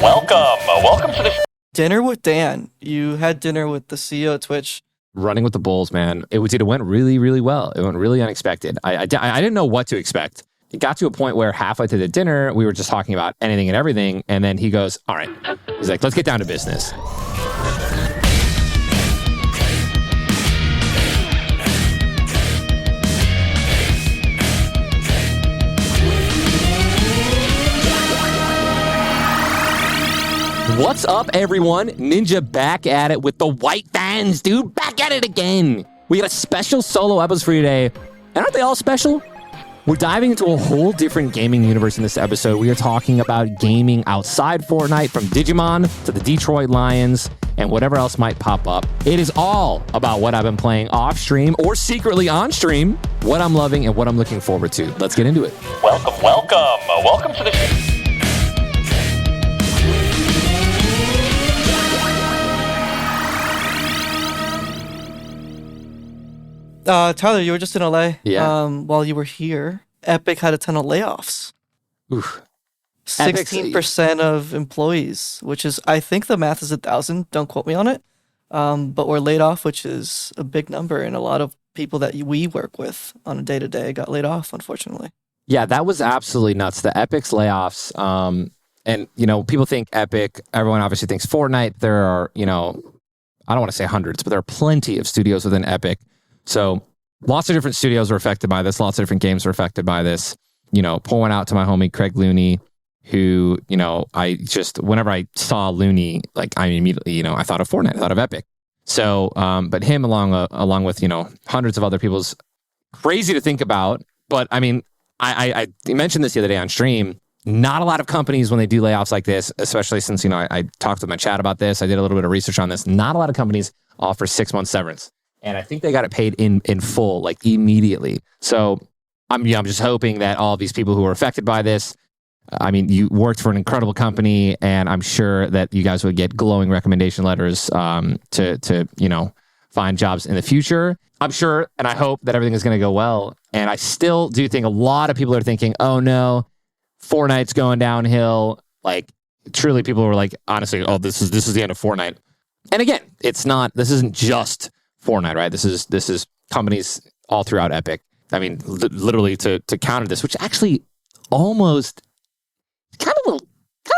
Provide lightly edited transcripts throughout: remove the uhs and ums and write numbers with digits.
Welcome to the Dinner with Dan. You had dinner with the CEO of Twitch. Running with the Bulls, man. It went really, really well. It went really unexpected. I didn't know what to expect. It got to a point where halfway through the dinner, we were just talking about anything and everything. And then he goes, all right. He's like, let's get down to business. What's up, everyone? Ninja back at it with the white fans, dude. Back at it again. We got a special solo episode for you today. And aren't they all special? We're diving into a whole different gaming universe in this episode. We are talking about gaming outside Fortnite, from Digimon to the Detroit Lions and whatever else might pop up. It is all about what I've been playing off stream or secretly on stream, what I'm loving and what I'm looking forward to. Let's get into it. Welcome to the show. Tyler, you were just in LA. Yeah. While you were here, Epic had a ton of layoffs. Oof. 16% of employees, which is, I think the math is 1,000. Don't quote me on it. But we're laid off, which is a big number. And a lot of people that we work with on a day-to-day got laid off, unfortunately. Yeah, that was absolutely nuts. The Epic's layoffs. And, people think Epic. Everyone obviously thinks Fortnite. There are, I don't want to say hundreds, but there are plenty of studios within Epic. So lots of different studios are affected by this. Lots of different games are affected by this. Pour one out to my homie, Craig Looney, who, whenever I saw Looney, I immediately, I thought of Fortnite, I thought of Epic. So, but him along with, hundreds of other people's, crazy to think about. But I mean, I mentioned this the other day on stream. Not a lot of companies, when they do layoffs like this, especially since, I talked with my chat about this. I did a little bit of research on this. Not a lot of companies offer 6 months severance. And I think they got it paid in full, immediately. So I'm just hoping that all of these people who are affected by this, you worked for an incredible company, and I'm sure that you guys would get glowing recommendation letters to find jobs in the future. I'm sure, and I hope that everything is going to go well. And I still do think a lot of people are thinking, oh no, Fortnite's going downhill. Truly, people were like, honestly, oh, this is the end of Fortnite. And again, it's not. This isn't just Fortnite, right? This is companies all throughout Epic. Literally to counter this, which actually almost kind of a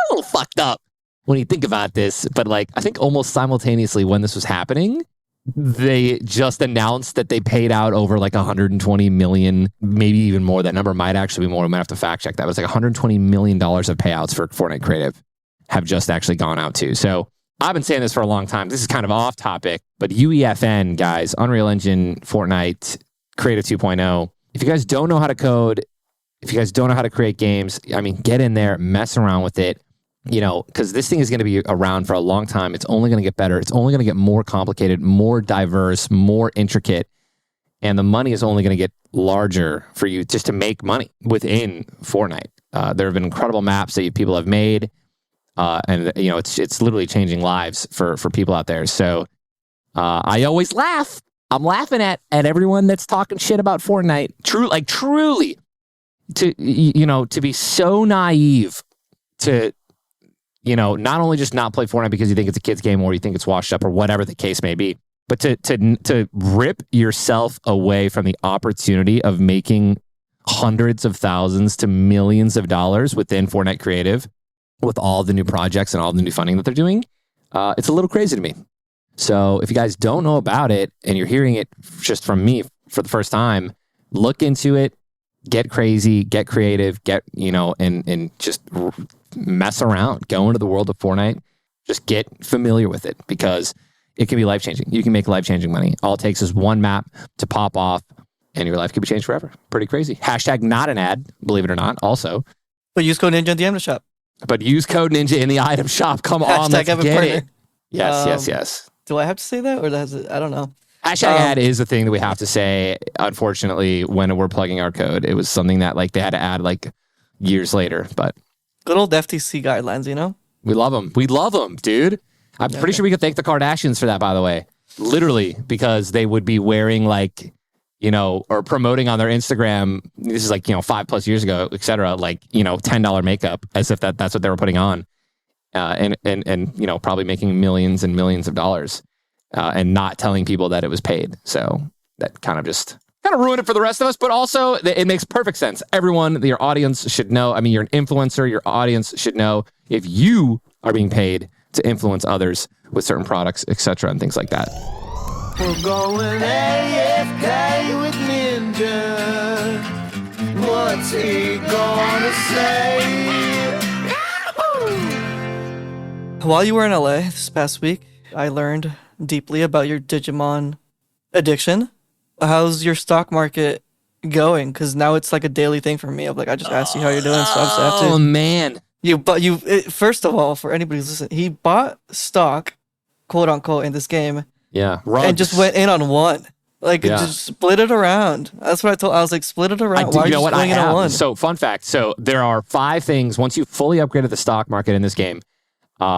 little fucked up when you think about this. But I think almost simultaneously when this was happening, they just announced that they paid out over 120 million, maybe even more. That number might actually be more. We might have to fact check that. But it's 120 million dollars of payouts for Fortnite Creative have just actually gone out too. So I've been saying this for a long time. This is kind of off topic, but UEFN, guys, Unreal Engine, Fortnite, Creative 2.0. If you guys don't know how to code, if you guys don't know how to create games, get in there, mess around with it, because this thing is going to be around for a long time. It's only going to get better. It's only going to get more complicated, more diverse, more intricate. And the money is only going to get larger for you just to make money within Fortnite. There have been incredible maps that people have made. And it's literally changing lives for people out there. So I always laugh. I'm laughing at everyone that's talking shit about Fortnite. Truly, to be so naive to not only just not play Fortnite because you think it's a kid's game or you think it's washed up or whatever the case may be, but to rip yourself away from the opportunity of making hundreds of thousands to millions of dollars within Fortnite Creative, with all the new projects and all the new funding that they're doing, it's a little crazy to me. So if you guys don't know about it and you're hearing it just from me for the first time, look into it, get crazy, get creative, and just mess around. Go into the world of Fortnite. Just get familiar with it because it can be life-changing. You can make life-changing money. All it takes is one map to pop off and your life can be changed forever. Pretty crazy. Hashtag not an ad, believe it or not, also. But use code Ninja in the item shop. But use code Ninja in the item shop. Come on, let's get it. Yes. Do I have to say that, or does it? I don't know. Hashtag ad is a thing that we have to say. Unfortunately, when we're plugging our code, it was something that they had to add years later. But good old FTC guidelines, we love them. We love them, dude. I'm pretty sure we could thank the Kardashians for that, by the way. Literally, because they would be wearing or promoting on their Instagram. This is like, 5+ years ago, et cetera, like, $10 makeup, as if that's what they were putting on. And probably making millions and millions of dollars, and not telling people that it was paid. So that kind of ruined it for the rest of us, but also it makes perfect sense. Everyone, your audience should know. I mean, you're an influencer. Your audience should know if you are being paid to influence others with certain products, etc., and things like that. We're going AFK with Ninja. What's he gonna say? While you were in LA this past week, I learned deeply about your Digimon addiction. How's your stock market going? Because now it's like a daily thing for me. I just asked you how you're doing, so I just have to. Oh man! First of all, for anybody who's listening, he bought stock, quote unquote, in this game. Yeah, and just went in on one. Just split it around. That's what I told. I was like, split it around. Why are you just going in on one? So, fun fact. So, there are 5 things once you fully upgraded the stock market in this game,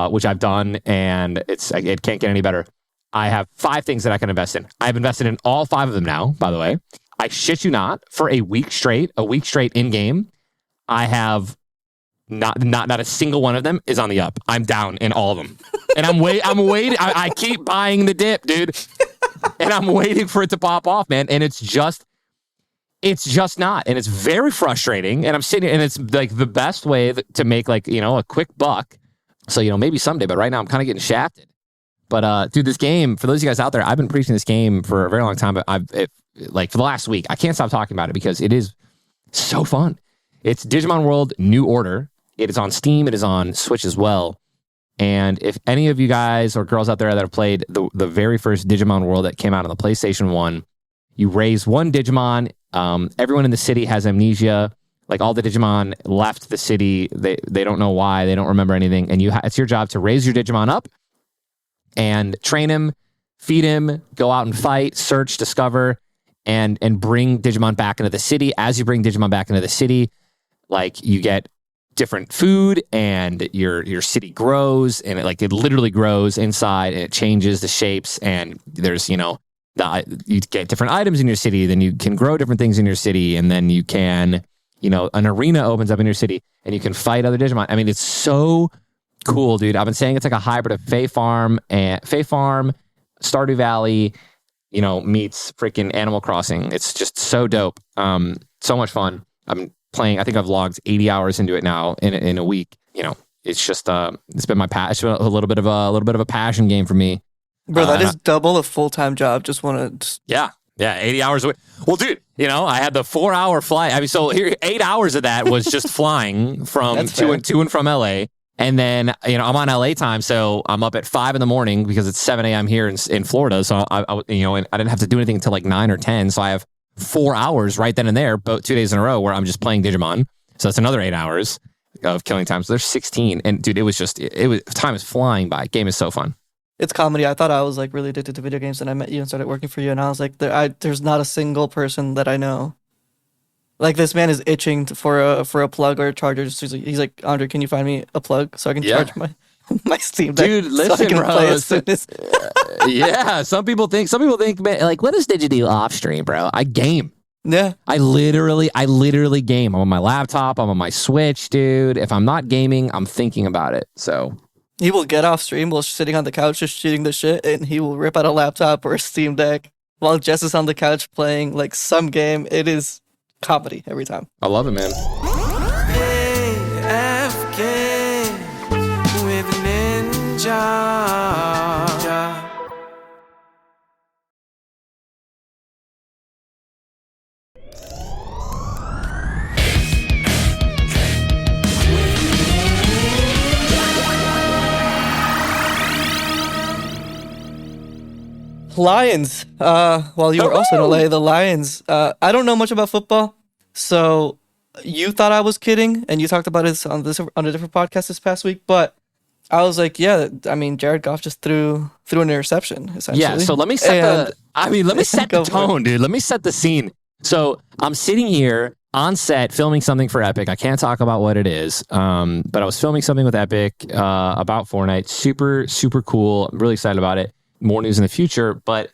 which I've done, and it can't get any better. I have 5 things that I can invest in. I've invested in all 5 of them now, by the way. I shit you not, for a week straight in game, I have not a single one of them is on the up. I'm down in all of them. And I'm waiting. I keep buying the dip, dude. And I'm waiting for it to pop off, man. And it's just not. And it's very frustrating. And I'm sitting, and it's like the best way to make a quick buck. So, maybe someday, but right now I'm kind of getting shafted. But dude, this game, for those of you guys out there, I've been preaching this game for a very long time, but for the last week, I can't stop talking about it because it is so fun. It's Digimon World New Order. It is on Steam. It is on Switch as well. And if any of you guys or girls out there that have played the very first Digimon World that came out on the PlayStation 1, you raise one Digimon. Everyone in the city has amnesia. Like, all the Digimon left the city. They don't know why. They don't remember anything. And it's your job to raise your Digimon up and train him, feed him, go out and fight, search, discover, and bring Digimon back into the city. As you bring Digimon back into the city, you get different food, and your city grows, and it literally grows inside, and it changes the shapes, and there's you get different items in your city, then you can grow different things in your city, and then you can an arena opens up in your city, and you can fight other Digimon. I mean, it's so cool, dude. I've been saying it's like a hybrid of Fae Farm, Stardew Valley, meets freaking Animal Crossing. It's just so dope. So much fun. I'm playing. I think I've logged 80 hours into it now in a week. It's just it's been my passion, a little bit of a passion game for me. Bro, that is double a full-time job. Just want to. Yeah, 80 hours away. Well, dude, I had the 4-hour flight. I mean, so here 8 hours of that was just flying from to and from LA. And then, I'm on LA time, so I'm up at 5 a.m. because it's 7 a.m. here in Florida. So I didn't have to do anything until 9 or 10. So I have 4 hours right then and there, both 2 days in a row, where I'm just playing Digimon. So that's another 8 hours of killing time. So there's 16. And dude, time is flying by. Game is so fun. It's comedy. I thought I was really addicted to video games, and I met you and started working for you, and I was like, there's not a single person that I know. This man is itching for a plug or a charger. He's like, Andre, can you find me a plug so I can charge my Steam Deck? Dude, listen, so I can play as soon as... Yeah, some people think, man, what does Digi do off stream, bro? I game. Yeah. I literally game. I'm on my laptop. I'm on my Switch, dude. If I'm not gaming, I'm thinking about it. So he will get off stream while sitting on the couch just shooting the shit, and he will rip out a laptop or a Steam Deck while Jess is on the couch playing some game. It is comedy every time. I love it, man. AFK with Ninja. Lions. While you were also in LA, the Lions. I don't know much about football, so you thought I was kidding, and you talked about it on a different podcast this past week. But I was like, yeah, I mean, Jared Goff just threw an interception, essentially. Yeah. So let me set the tone, dude. Let me set the scene. So I'm sitting here on set filming something for Epic. I can't talk about what it is, but I was filming something with Epic about Fortnite. Super, super cool. I'm really excited about it. More news in the future, but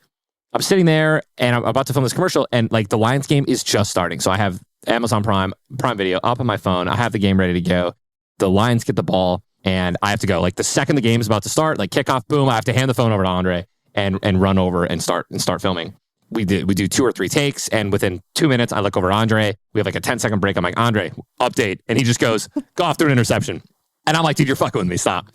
I'm sitting there and I'm about to film this commercial, and like the Lions game is just starting. So I have Amazon Prime Video up on my phone. I have the game ready to go. The Lions get the ball, and I have to go. Like the second the game is about to start, like kickoff, boom, I have to hand the phone over to Andre and run over and start filming. We do 2 or 3 takes, and within 2 minutes, I look over at Andre. We have like a 10-second break. I'm like, Andre, update. And he just goes, Goff threw an interception. And I'm like, dude, you're fucking with me. Stop.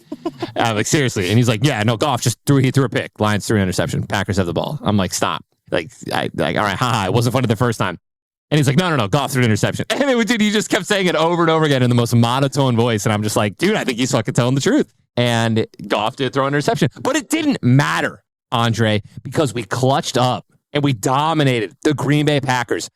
I'm like, seriously. And he's like, yeah, no, Goff just threw a pick. Lions threw an interception. Packers have the ball. I'm like, stop. Like, all right, haha, it wasn't funny the first time. And he's like, no, Goff threw an interception. And then, dude, he just kept saying it over and over again in the most monotone voice. And I'm just like, dude, I think he's fucking telling the truth. And Goff did throw an interception. But it didn't matter, Andre, because we clutched up and we dominated the Green Bay Packers.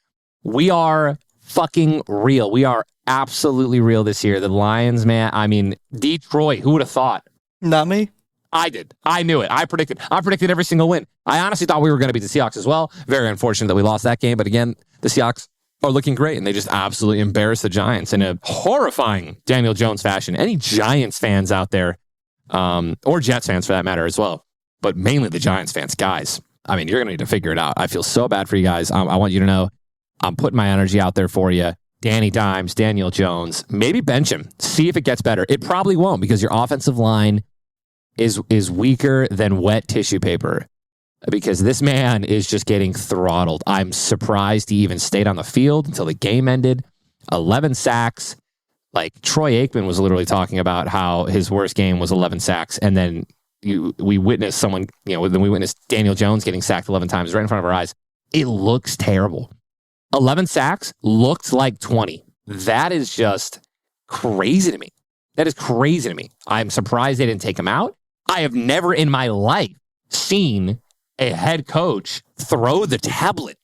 We are fucking real. We are absolutely real this year. The Lions, man, I mean, Detroit, who would have thought? Not me. I did. I knew it. I predicted every single win. I honestly thought we were going to beat the Seahawks as well. Very unfortunate that we lost that game. But again, the Seahawks are looking great, and they just absolutely embarrassed the Giants in a horrifying Daniel Jones fashion. Any Giants fans out there, or Jets fans for that matter as well, but mainly the Giants fans, guys, I mean, you're going to need to figure it out. I feel so bad for you guys. I want you to know I'm putting my energy out there for you. Danny Dimes, Daniel Jones, maybe bench him. See if it gets better. It probably won't, because your offensive line is weaker than wet tissue paper, because this man is just getting throttled. I'm surprised he even stayed on the field until the game ended. 11 sacks. Like Troy Aikman was literally talking about how his worst game was 11 sacks. And then we witnessed Daniel Jones getting sacked 11 times right in front of our eyes. It looks terrible. 11 sacks looked like 20. That is just crazy to me. That is crazy to me. I'm surprised they didn't take him out. I have never in my life seen a head coach throw the tablet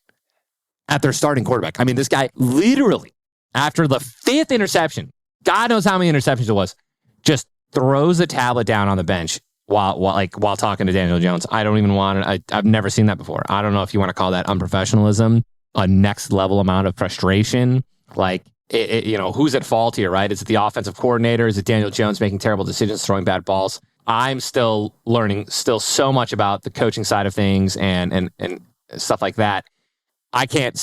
at their starting quarterback. I mean, this guy literally, after the 5th interception, God knows how many interceptions it was, just throws the tablet down on the bench while talking to Daniel Jones. I don't even want to, I've never seen that before. I don't know if you want to call that unprofessionalism, a next level amount of frustration. Like, who's at fault here, right? Is it the offensive coordinator? Is it Daniel Jones making terrible decisions, throwing bad balls? I'm still learning so much about the coaching side of things and stuff like that. I can't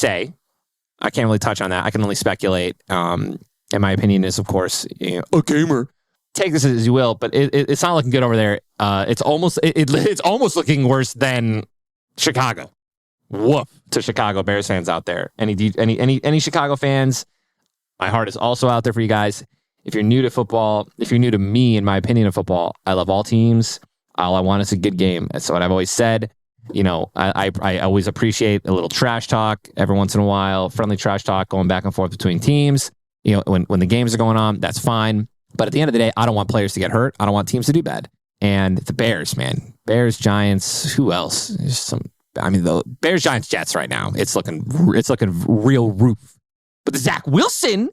really touch on that. I can only speculate. And my opinion is, of course, a gamer. Take this as you will, but it's not looking good over there. It's almost looking worse than Chicago. Woof to Chicago Bears fans out there. Any Chicago fans, my heart is also out there for you guys. If you're new to football, if you're new to me, in my opinion of football, I love all teams. All I want is a good game. That's what I've always said. I always appreciate a little trash talk every once in a while, friendly trash talk going back and forth between teams. When the games are going on, that's fine. But at the end of the day, I don't want players to get hurt. I don't want teams to do bad. And the Bears, man. Bears, Giants, who else? The Bears, Giants, Jets right now. It's looking real roof. But the Zach Wilson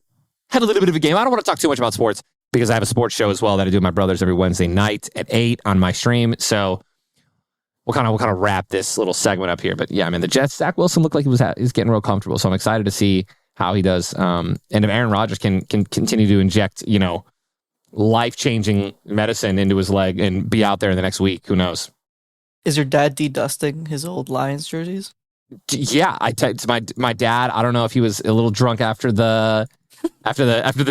had a little bit of a game. I don't want to talk too much about sports because I have a sports show as well that I do with my brothers every Wednesday night at 8 on my stream. So we'll kind of wrap this little segment up here. But yeah, I mean, the Jets, Zach Wilson looked like he's getting real comfortable. So I'm excited to see how he does. And if Aaron Rodgers can continue to inject, life-changing medicine into his leg and be out there in the next week, who knows? Is your dad de-dusting his old Lions jerseys? Yeah, I texted my dad. I don't know if he was a little drunk after the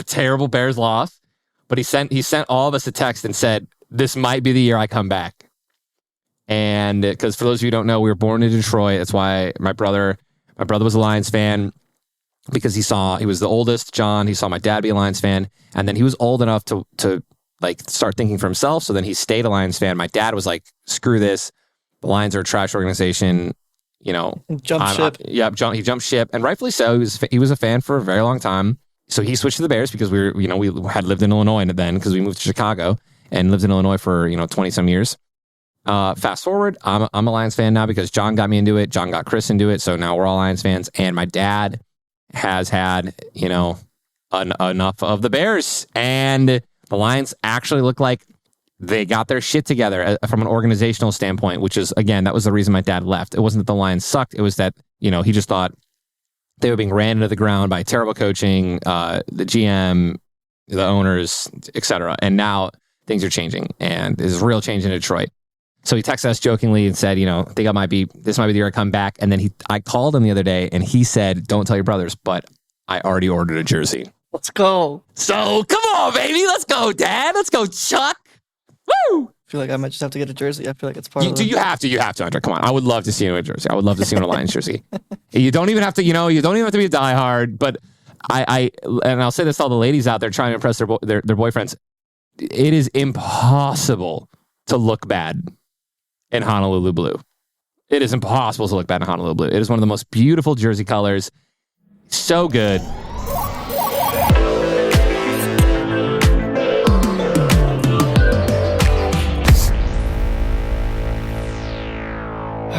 terrible Bears loss, but he sent all of us a text and said, "This might be the year I come back." And because for those of you who don't know, we were born in Detroit. That's why my brother was a Lions fan, because he was the oldest, John. He saw my dad be a Lions fan, and then he was old enough to like start thinking for himself. So then he stayed a Lions fan. My dad was like, "Screw this. The Lions are a trash organization." Jumped ship. He jumped ship, and rightfully so. He was a fan for a very long time. So he switched to the Bears because we had lived in Illinois then, because we moved to Chicago and lived in Illinois for 20 some years. Fast forward, I'm a Lions fan now because John got me into it. John got Chris into it. So now we're all Lions fans, and my dad has had enough of the Bears, and the Lions actually look like they got their shit together from an organizational standpoint, which is, again, that was the reason my dad left. It wasn't that the Lions sucked. It was that, he just thought they were being ran into the ground by terrible coaching, the GM, the owners, etc. And now things are changing, and there's a real change in Detroit. So he texted us jokingly and said, I think this might be the year I come back. And then I called him the other day and he said, don't tell your brothers, but I already ordered a jersey. Let's go. So come on, baby. Let's go, Dad. Let's go, Chuck. Woo! I feel like I might just have to get a jersey. I feel like it's part of You have to, Andre. Come on. I would love to see you in a jersey. I would love to see you in a Lions jersey. You don't even have to, you don't even have to be a diehard, but and I'll say this to all the ladies out there trying to impress their boyfriends. It is impossible to look bad in Honolulu blue. It is impossible to look bad in Honolulu blue. It is one of the most beautiful jersey colors. So good. All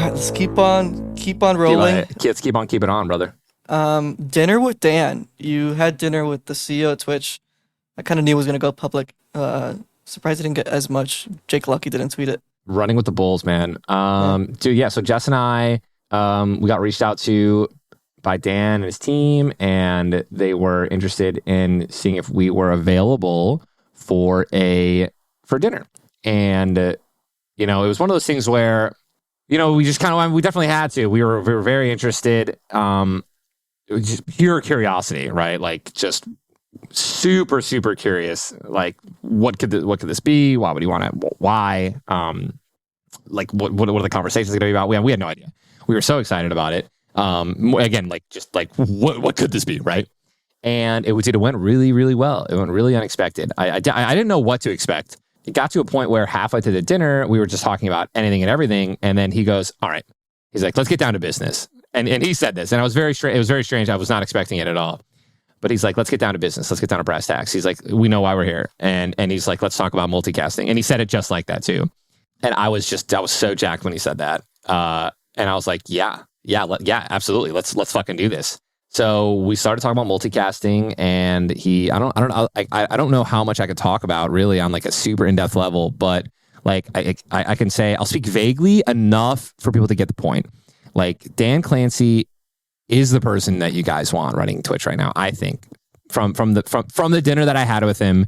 right, let's keep on rolling. Let's keep on keeping on, brother. Dinner with Dan. You had dinner with the CEO of Twitch. I kind of knew it was going to go public. Surprised it didn't get as much. Jake Lucky didn't tweet it. Running with the Bulls, man. Dude, yeah. So Jess and I, we got reached out to by Dan and his team, and they were interested in seeing if we were available for dinner. And it was one of those things where, we just we definitely had to. We were very interested. It was just pure curiosity, right? Like just super, super curious. Like, what could this be? Why would he want it? Why? Like, what are the conversations going to be about? We had no idea. We were so excited about it. Again, what could this be, right? And it went really, really well. It went really unexpected. I didn't know what to expect. It got to a point where halfway through the dinner, we were just talking about anything and everything. And then he goes, all right. He's like, let's get down to business. And he said this, and it was very strange. I was not expecting it at all. But he's like, let's get down to business. Let's get down to brass tacks. He's like, we know why we're here. And he's like, let's talk about multicasting. And he said it just like that too. And I was so jacked when he said that. And I was like, yeah, absolutely. Let's fucking do this. So we started talking about multicasting, and I don't know how much I could talk about really on like a super in-depth level, but like I can say I'll speak vaguely enough for people to get the point. Like Dan Clancy is the person that you guys want running Twitch right now. I think from the dinner that I had with him,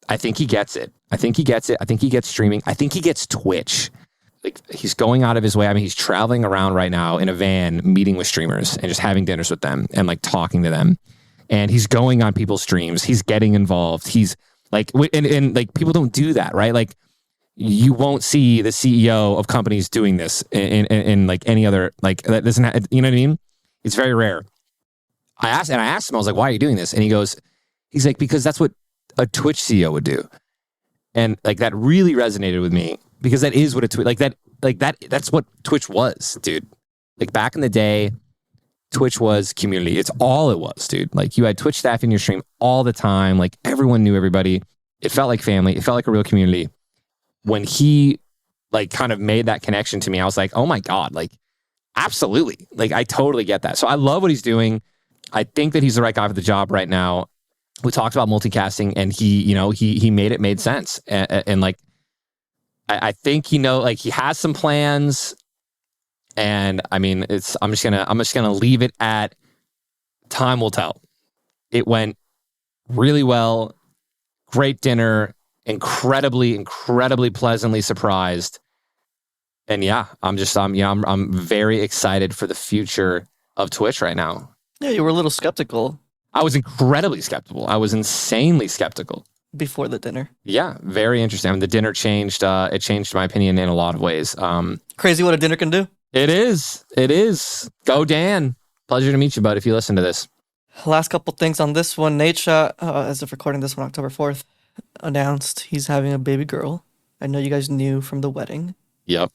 I think he gets it. I think he gets streaming. I think he gets Twitch. Like he's going out of his way. I mean, he's traveling around right now in a van, meeting with streamers and just having dinners with them and like talking to them. And he's going on people's streams. He's getting involved. He's like, and like people don't do that, right? Like you won't see the CEO of companies doing this in like any other, like that doesn't have, you know what I mean? It's very rare. I asked him, I was like, why are you doing this? And he's like, because that's what a Twitch CEO would do. And like that really resonated with me. Because that is what a Twitch, that's what Twitch was, dude. Like back in the day, Twitch was community. It's all it was, dude. Like you had Twitch staff in your stream all the time. Like everyone knew everybody. It felt like family. It felt like a real community. When he like kind of made that connection to me, I was like, oh my God, like absolutely. Like I totally get that. So I love what he's doing. I think that he's the right guy for the job right now. We talked about multicasting, and he made sense. And like, I think he has some plans, and I mean I'm just gonna leave it at time will tell. It went really well, great dinner, incredibly pleasantly surprised, and yeah, I'm very excited for the future of Twitch right now. Yeah, you were a little skeptical. I was incredibly skeptical. I was insanely skeptical. Before the dinner. Yeah, very interesting. I mean, the dinner changed. It changed my opinion in a lot of ways. Crazy what a dinner can do. It is. Go Dan. Pleasure to meet you, bud, if you listen to this. Last couple things on this one. NadeShot, as of recording this one, October 4th, announced he's having a baby girl. I know you guys knew from the wedding. Yep.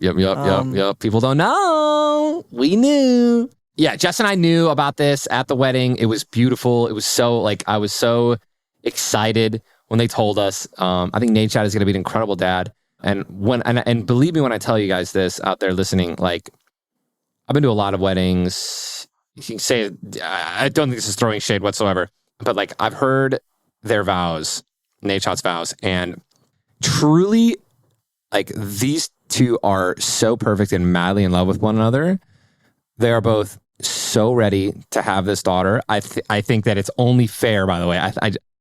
People don't know. We knew. Yeah, Jess and I knew about this at the wedding. It was beautiful. It was so, I was so excited when they told us. I think NadeShot is going to be an incredible dad. And and believe me when I tell you guys this out there listening, like I've been to a lot of weddings. You can say, I don't think this is throwing shade whatsoever, but like I've heard their vows, NadeShot's vows, and truly like these two are so perfect and madly in love with one another. They are both so ready to have this daughter. I think that it's only fair, by the way.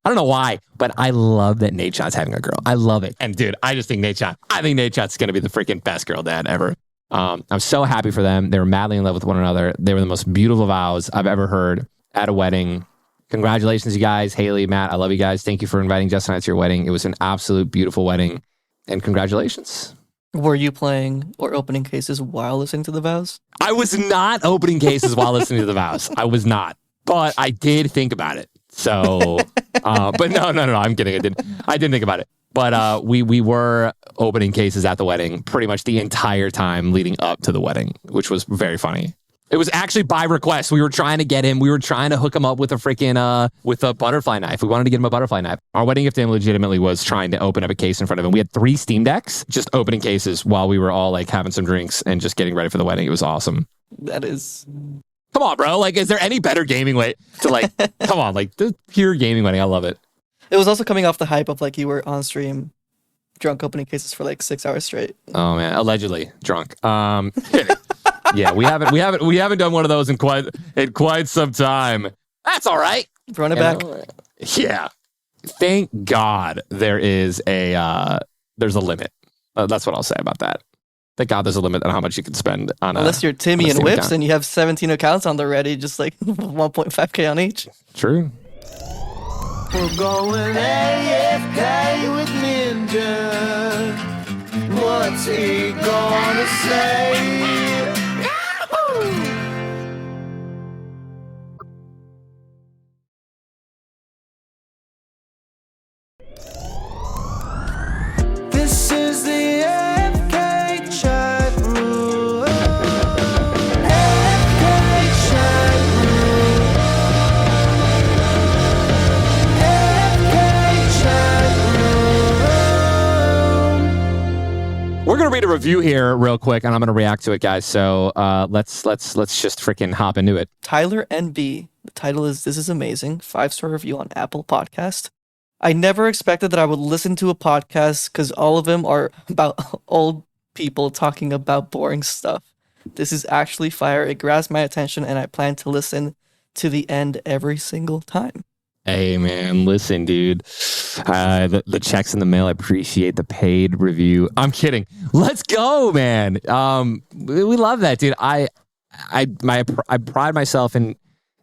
I don't know why, but I love that NadeShot's having a girl. I love it. And dude, I think NadeShot's going to be the freaking best girl dad ever. I'm so happy for them. They were madly in love with one another. They were the most beautiful vows I've ever heard at a wedding. Congratulations, you guys. Haley, Matt, I love you guys. Thank you for inviting Justin and I to your wedding. It was an absolute beautiful wedding. And congratulations. Were you playing or opening cases while listening to the vows? I was not opening cases while listening to the vows. I was not. But I did think about it. So, but no, I'm kidding. I didn't think about it. But we were opening cases at the wedding pretty much the entire time leading up to the wedding, which was very funny. It was actually by request. We were trying to get him. We were trying to hook him up with a freaking with a butterfly knife. We wanted to get him a butterfly knife. Our wedding gift to him legitimately was trying to open up a case in front of him. We had 3 Steam Decks just opening cases while we were all like having some drinks and just getting ready for the wedding. It was awesome. That is. Come on, bro. Like, is there any better gaming way to like? Come on, like the pure gaming wedding. I love it. It was also coming off the hype of like you were on stream, drunk opening cases for like 6 hours straight. Oh man, allegedly drunk. Kidding. Yeah, we haven't done one of those in quite some time. That's all right. Run it back. Yeah. Thank God there's a limit. That's what I'll say about that. Thank God there's a limit on how much you can spend on unless you're Timmy and Whips account. And you have 17 accounts on the ready, just like 1.5K on each. True. We're going AFK with Ninja. What's he gonna say? This is the AFK chat room. AFK chat room. AFK chat room. We're gonna read a review here real quick, and I'm gonna react to it, guys. So let's just freaking hop into it. Tyler NB. The title is "This is Amazing." 5-star review on Apple Podcast. I never expected that I would listen to a podcast because all of them are about old people talking about boring stuff. This is actually fire. It grabs my attention and I plan to listen to the end every single time. Hey, man, listen, dude. The check's in the mail. I appreciate the paid review. I'm kidding. Let's go, man. We love that, dude. I pride myself in,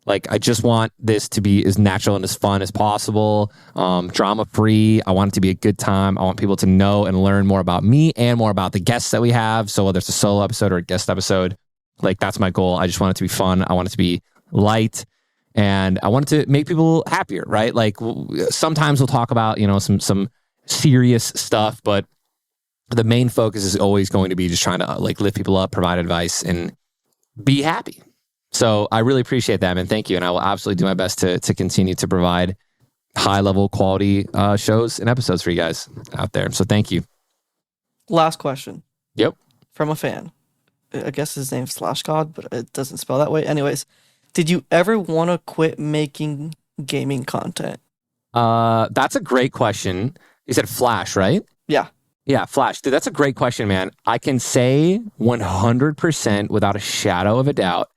like, I just want this to be as natural and as fun as possible, drama-free. I want it to be a good time. I want people to know and learn more about me and more about the guests that we have. So whether it's a solo episode or a guest episode, like, that's my goal. I just want it to be fun. I want it to be light. And I want it to make people happier, right? Like, sometimes we'll talk about, some serious stuff, but the main focus is always going to be just trying to, like, lift people up, provide advice, and be happy. So I really appreciate that, man. Thank you. And I will absolutely do my best to continue to provide high-level quality shows and episodes for you guys out there. So thank you. Last question. Yep. From a fan. I guess his name's /God, but it doesn't spell that way. Anyways, did you ever want to quit making gaming content? That's a great question. You said Flash, right? Yeah. Yeah, Flash. Dude, that's a great question, man. I can say 100% without a shadow of a doubt,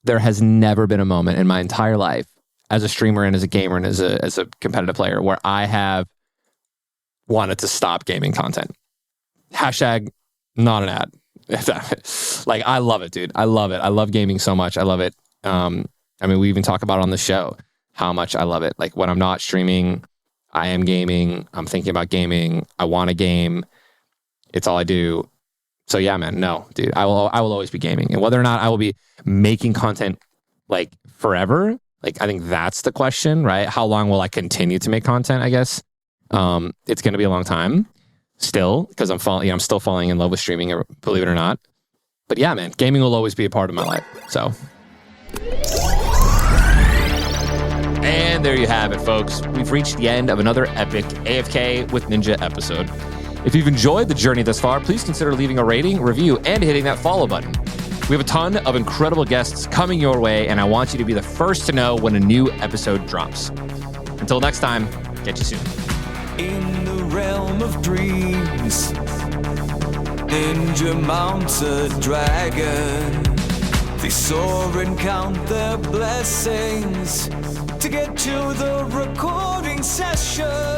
there has never been a moment in my entire life as a streamer and as a gamer and as a competitive player where I have wanted to stop gaming content. Hashtag not an ad. Like, I love it, dude. I love it. I love gaming so much. I love it. I mean, we even talk about it on the show, how much I love it. Like, when I'm not streaming, I am gaming. I'm thinking about gaming. I want to game. It's all I do. So yeah, man, no, dude, I will always be gaming. And whether or not I will be making content like forever, like, I think that's the question, right? How long will I continue to make content? I guess it's going to be a long time still, because I'm still falling in love with streaming, believe it or not. But yeah, man, gaming will always be a part of my life. So. And there you have it, folks. We've reached the end of another epic AFK with Ninja episode. If you've enjoyed the journey thus far, please consider leaving a rating, review, and hitting that follow button. We have a ton of incredible guests coming your way, and I want you to be the first to know when a new episode drops. Until next time, catch you soon. In the realm of dreams, Ninja mounts a dragon. They soar and count their blessings to get to the recording session.